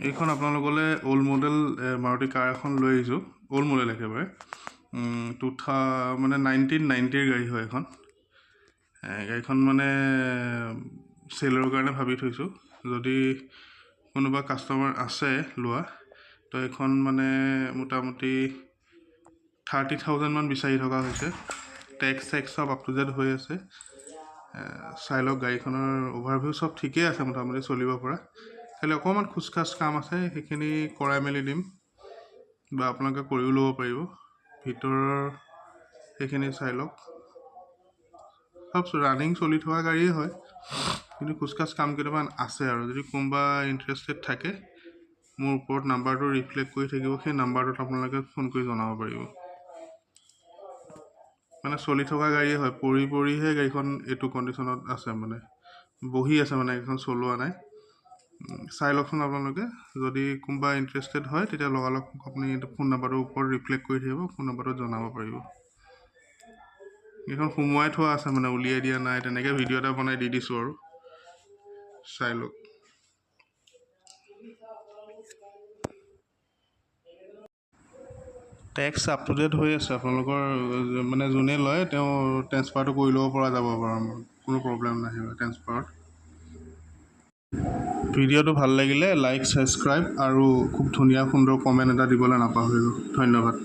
এইখন আপোনালোকলৈ old model Maruti কাৰ এখন লৈ আহিছোঁ। অল্ড মডেল একেবাৰে 1990ৰ গাড়ী হয় এখন। গাড়ীখন মানে চেলৰ কাৰণে ভাবি থৈছোঁ। যদি কোনোবা কাষ্টমাৰ আছে লোৱা, তো এইখন মানে মোটামুটি 30,000 মান বিচাৰি থকা হৈছে। টেক্স চব আপ টু ডেট হৈ আছে। চাই লওক, গাড়ীখনৰ অভাৰভিউ চব ঠিকেই আছে, মোটামুটি চলিব পৰা। খালি অকণমান খোজখাজ কাম আছে, সেইখিনি কৰাই মেলি দিম বা আপোনালোকে কৰিও ল'ব পাৰিব। ভিতৰৰ সেইখিনি চাই লওক। চব ৰানিং চলি থকা গাড়ীয়ে হয়, কিন্তু খোজখাজ কাম কেইটামান আছে। আৰু যদি কোনোবা ইণ্টাৰেষ্টেড থাকে, মোৰ ওপৰত নাম্বাৰটো ৰিফ্লেক্ট কৰি থাকিব, সেই নাম্বাৰটোত আপোনালোকে ফোন কৰি জনাব পাৰিব। মানে চলি থকা গাড়ীয়ে হয়, পৰিহে গাড়ীখন এইটো কণ্ডিশ্যনত আছে, মানে বহি আছে, মানে গাড়ীখন চলোৱা নাই। চাই লওকচোন আপোনালোকে। যদি কোনোবা ইণ্টাৰেষ্টেড হয়, তেতিয়া লগালগ আপুনি ফোন নাম্বাৰটোৰ ওপৰত ৰিফ্লেক্ট কৰি থাকিব, ফোন নাম্বাৰটোত জনাব পাৰিব। এইখন সোমোৱাই থোৱা আছে, মানে উলিয়াই দিয়া নাই। তেনেকৈ ভিডিঅ' এটা বনাই দি দিছোঁ আৰু চাই লওক। টেক্স আপ টু ডেট হৈ আছে। আপোনালোকৰ মানে যোনে লয়, তেওঁ ট্ৰেন্সফাৰটো কৰি ল'ব পৰা যাব বাৰু, কোনো প্ৰব্লেম নাহিব ট্ৰেন্সফাৰত। ভিডিঅ'টো ভাল লাগিলে লাইক, ছাবস্ক্ৰাইব আৰু খুব ধুনীয়া সুন্দৰ কমেণ্ট এটা দিবলৈ নাপাহৰিব। ধন্যবাদ।